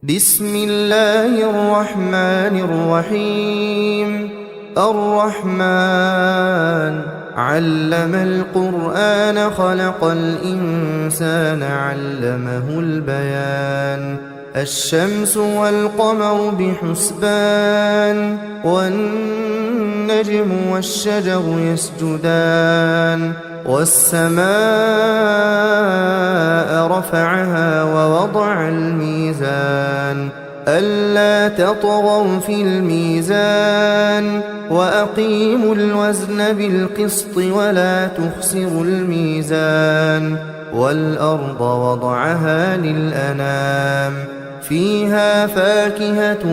بسم الله الرحمن الرحيم. الرحمن علم القرآن خلق الإنسان علمه البيان. الشمس والقمر بحسبان والنجم والشجر يسجدان والسماء رفعها ووضع الميزان ألا تطغوا في الميزان وأقيموا الوزن بالقسط ولا تخسروا الميزان والأرض وضعها للأنام فيها فاكهة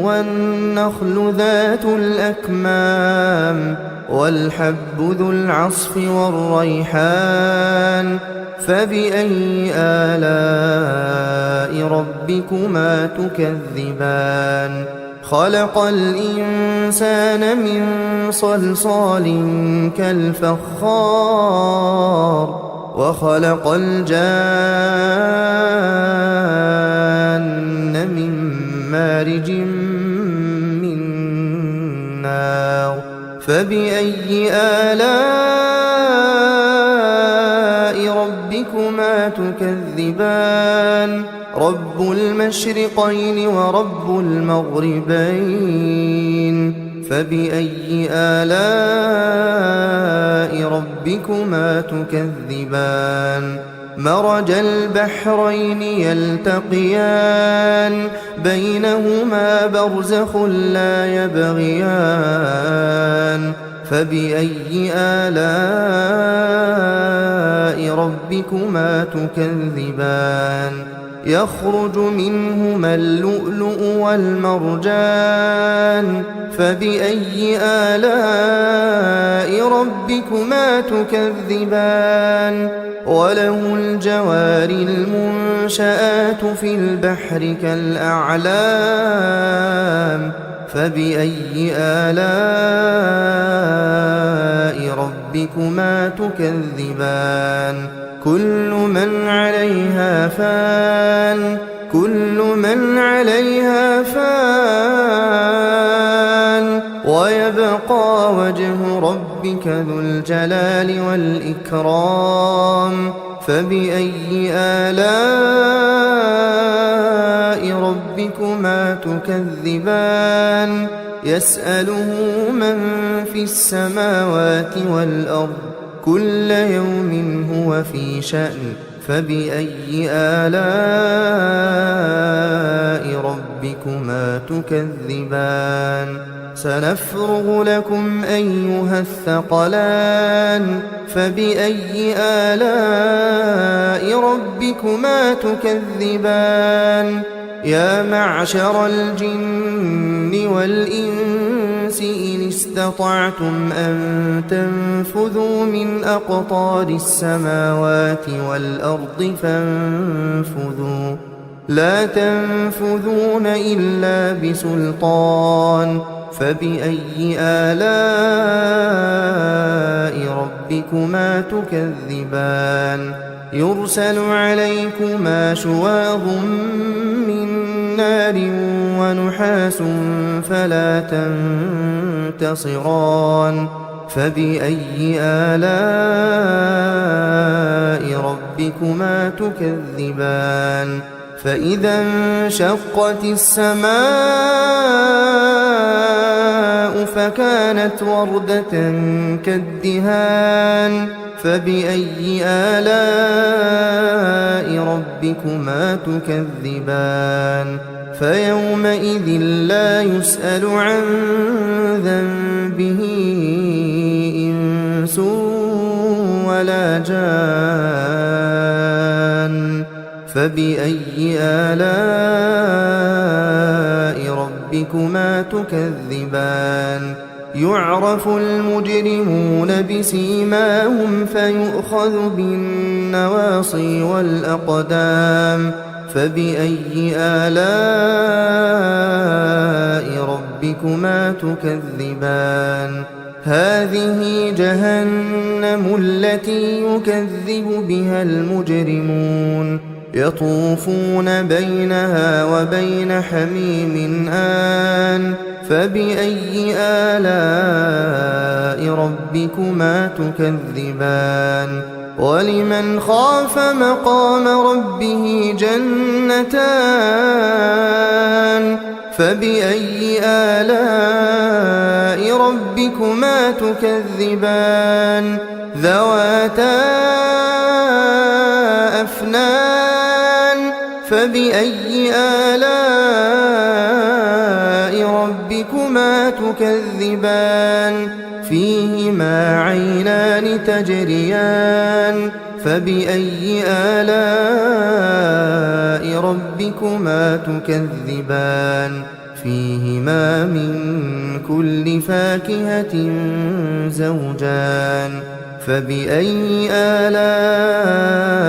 والنخل ذات الأكمام والحب ذو العصف والريحان فبأي آلاء ربكما تكذبان. خلق الإنسان من صلصال كالفخار وخلق الجان من مارج من نار فبأي آلاء ربكما تكذبان. رب المشرقين ورب المغربين فبأي آلاء ربكما تكذبان. مرج البحرين يلتقيان بينهما برزخ لا يبغيان فبأي آلاء ربكما تكذبان. يخرج منهما اللؤلؤ والمرجان فبأي آلاء ربكما تكذبان. وله الجوار المنشآت في البحر كالأعلام فبأي آلاء ربكما تكذبان. كل من عليها فان ويبقى وجه ربك ذو الجلال والإكرام فبأي آلاء ربكما تكذبان. يسأله من في السماوات والأرض كل يوم هو في شأن فبأي آلاء ربكما تكذبان. سنفرغ لكم أيها الثقلان فبأي آلاء ربكما تكذبان. يا معشر الجن والإنس إن استطعتم أن تنفذوا من أقطار السماوات والأرض فانفذوا لا تنفذون إلا بسلطان فبأي آلاء ربكما تكذبان. يرسل عليكما شواظ من نار ونحاس فلا تنتصران فبأي آلاء ربكما تكذبان. فإذا انشقت السماء فكانت وردة كالدهان فبأي آلاء ربكما تكذبان. فيومئذ لا يسأل عن ذنبه إنس ولا جان فبأي آلاء ربكما تكذبان. يعرف المجرمون بسيماهم فيؤخذ بالنواصي والأقدام فبأي آلاء ربكما تكذبان. هذه جهنم التي يكذب بها المجرمون يطوفون بينها وبين حميم آن فبأي آلاء ربكما تكذبان ولمن خاف مقام ربه جنتان فبأي آلاء ربكما تكذبان ذواتا أفنان فبأي آلاء ربكما تكذبان فيهما عينان تجريان فبأي آلاء ربكما تكذبان فيهما من كل فاكهة زوجان فبأي آلاء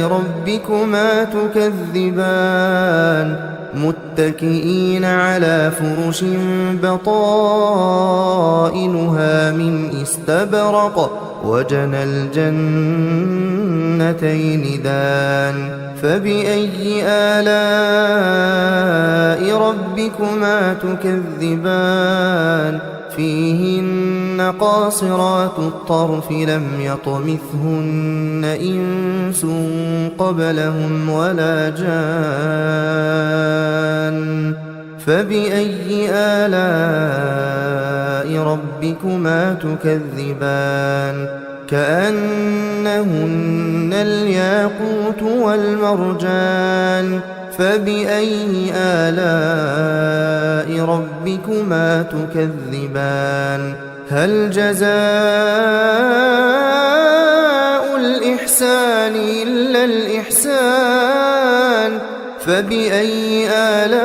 ربكما تكذبان متكئين على فرش بطائنها من استبرق وجنى الجنتين دان فبأي آلاء ربكما تكذبان فيهن قاصرات الطرف لم يطمثهن إنس قبلهم ولا جان فبأي آلاء ربكما تكذبان كأنهن الياقوت والمرجان فبأي آلاء ربكما تكذبان هل جزاء الإحسان إلا الإحسان فبأي آلاء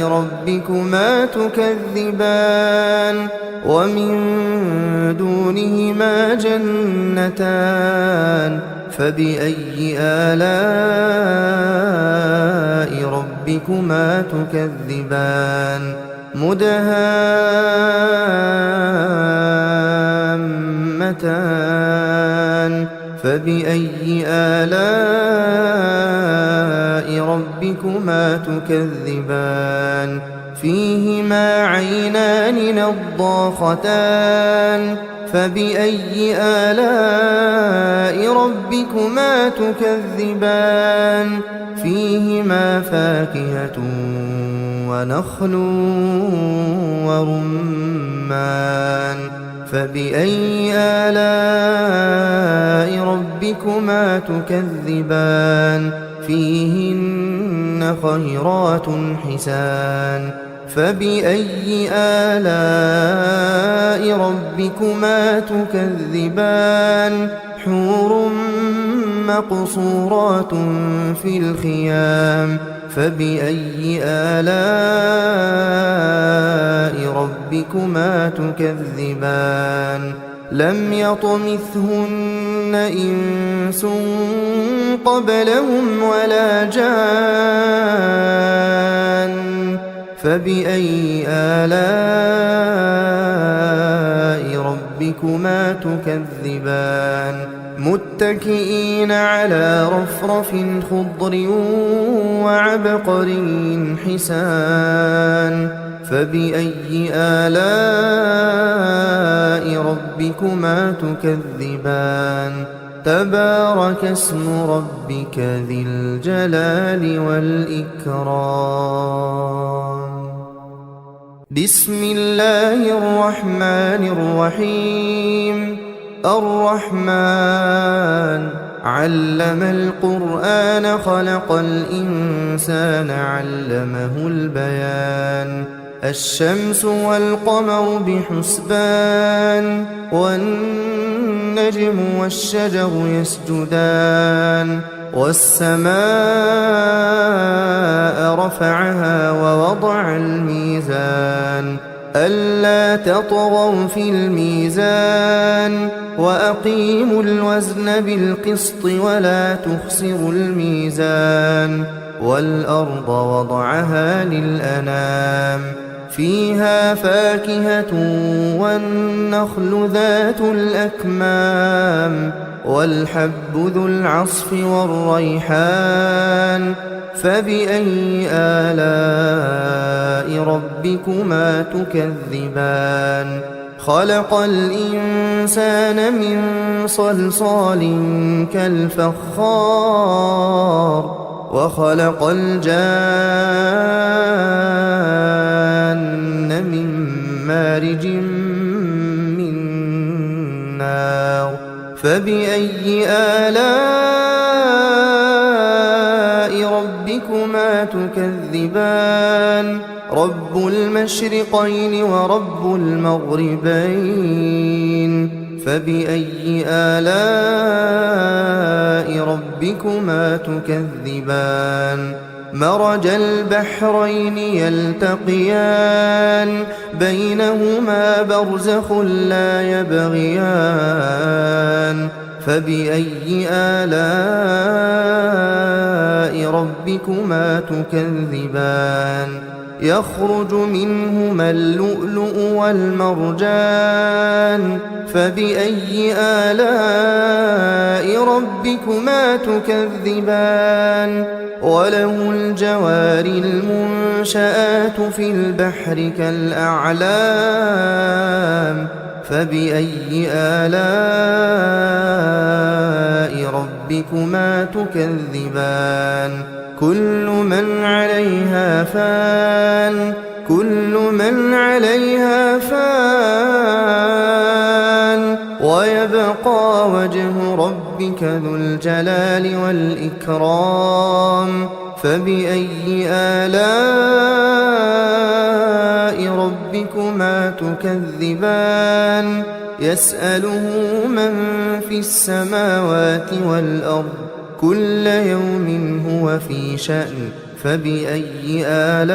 ربكما تكذبان ومن دونهما جنتان فبأي آلاء ربكما تكذبان مدهامتان فبأي آلاء ربكما تكذبان فيهما عينان نضاختان فبأي آلاء ربكما تكذبان فيهما فاكهة ونخل ورمان فبأي آلاء ربكما تكذبان فيهن خيرات حسان فبأي آلاء ربكما تكذبان حور مقصورات في الخيام فبأي آلاء ربكما تكذبان لم يطمثهن إنس قبلهم ولا جان فبأي آلاء ربكما تكذبان متكئين على رفرف خضر وعبقري حسان فبأي آلاء ربكما تكذبان تبارك اسم ربك ذي الجلال والإكرام بسم الله الرحمن الرحيم الرحمن علم القرآن خلق الإنسان علمه البيان الشمس والقمر بحسبان والنجم والشجر يسجدان والسماء رفعها ووضع الميزان ألا تطغوا في الميزان وأقيموا الوزن بالقسط ولا تخسروا الميزان والأرض وضعها للأنام فيها فاكهة والنخل ذات الأكمام والحب ذو العصف والريحان فبأي آلاء ربكما تكذبان خلق الإنسان من صلصال كالفخار وخلق الجان من مارج من نار فبأي آلاء ربكما تكذبان رب المشرقين ورب المغربين فبأي آلاء ربكما تكذبان مرج البحرين يلتقيان بينهما برزخ لا يبغيان فبأي آلاء ربكما تكذبان يخرج منهما اللؤلؤ والمرجان فبأي آلاء ربكما تكذبان وله الجوار المنشآت في البحر كالأعلام فبأي آلاء ربكما تكذبان كل من عليها فان كل من عليها فان ويبقى وجه ربك ذو الجلال والإكرام فبأي آلاء ربكما تكذبان يسأله من في السماوات والأرض كل يوم هو في شأن فبأي آلاء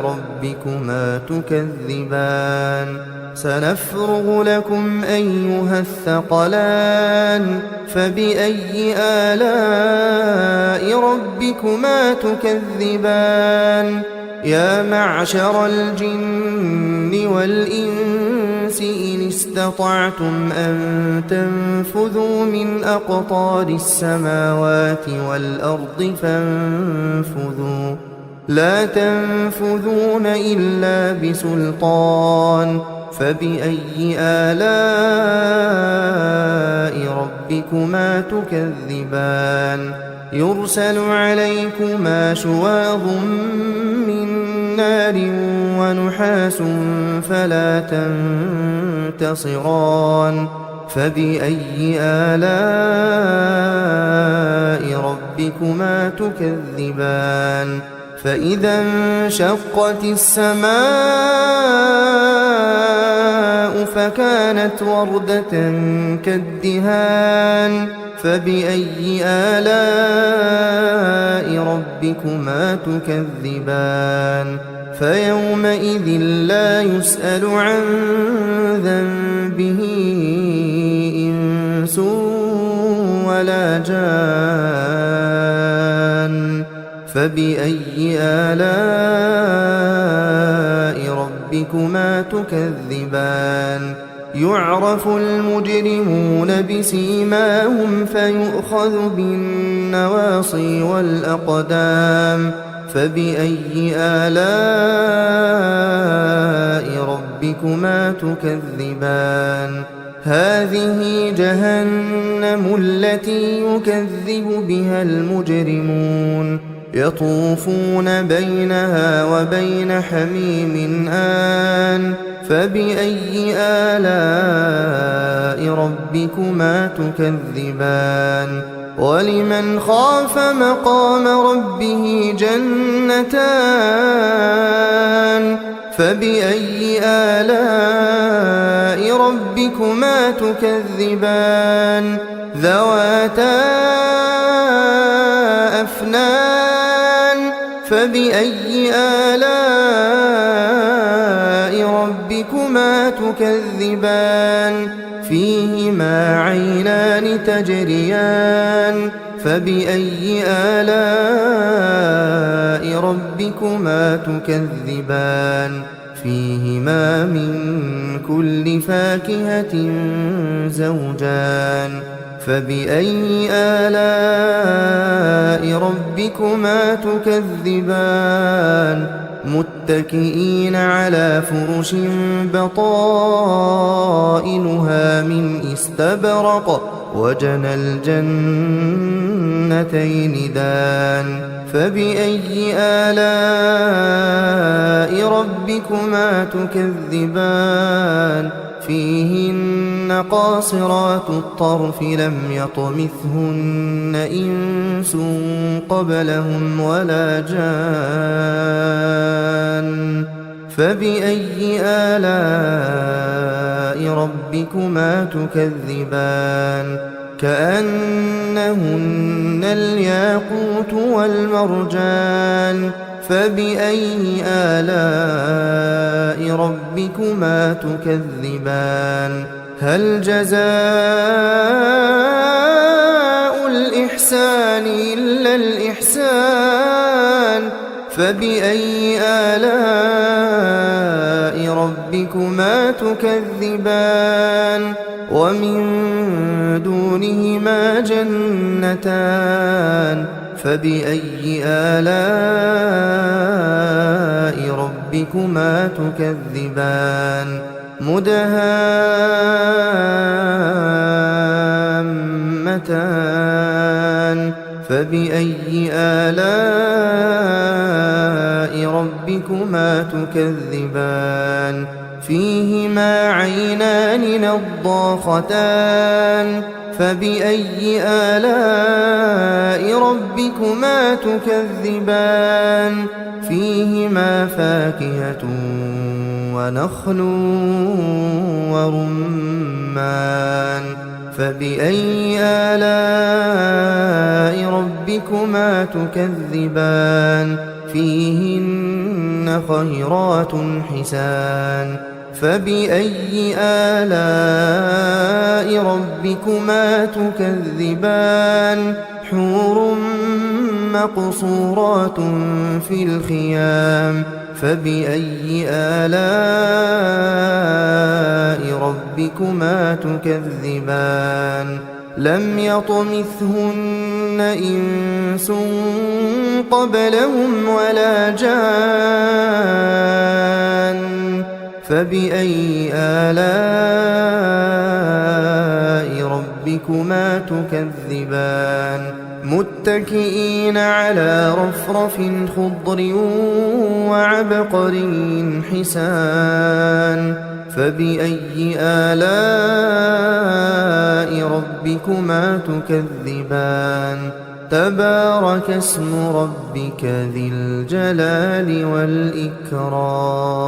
ربكما تكذبان سنفرغ لكم أيها الثقلان فبأي آلاء ربكما تكذبان يا معشر الجن والإنس إن استطعتم أن تنفذوا من أقطار السماوات والأرض فانفذوا لا تنفذون إلا بسلطان فبأي آلاء ربكما تكذبان يرسل عليكما شواظ من نار ونحاس فلا تنتصران فبأي آلاء ربكما تكذبان فإذا انشقت السماء فكانت وردة كالدهان فبأي آلاء ربكما تكذبان فيومئذ لا يسأل عن ذنبه إنس ولا جان فبأي آلاء ربكما تكذبان يعرف المجرمون بسيماهم فيؤخذ بالنواصي والأقدام فبأي آلاء ربكما تكذبان هذه جهنم التي يكذب بها المجرمون يطوفون بينها وبين حميم آن فبأي آلاء ربكما تكذبان ولمن خاف مقام ربه جنتان فبأي آلاء ربكما تكذبان ذواتا أفنان فبأي آلاء ربكما تكذبان فيهما عينان تجريان فبأي آلاء ربكما تكذبان فيهما من كل فاكهة زوجان فبأي آلاء ربكما تكذبان متكئين على فرش بطائنها من استبرق وجنى الجنتين دان فبأي آلاء ربكما تكذبان فيهن قاصرات الطرف لم يطمثهن إنس قبلهم ولا جان فبأي آلاء ربكما تكذبان كأنهن الياقوت والمرجان فبأي آلاء ربكما تكذبان هل جزاء الإحسان إلا الإحسان فبأي آلاء ربكما تكذبان ومن دونهما جنتان فبأي آلاء ربكما تكذبان مدهامتان فبأي آلاء ربكما تكذبان فيهما عينان نضاختان فبأي آلاء ربكما تكذبان فيهما فاكهة ونخل ورمان فبأي آلاء ربكما تكذبان فيهن خيرات حسان فبأي آلاء ربكما تكذبان حور مقصورات في الخيام فبأي آلاء ربكما تكذبان لم يطمثهن إنس قبلهم ولا جان فبأي آلاء ربكما تكذبان متكئين على رفرف خضر وعبقري حسان فبأي آلاء ربكما تكذبان تبارك اسم ربك ذي الجلال والإكرام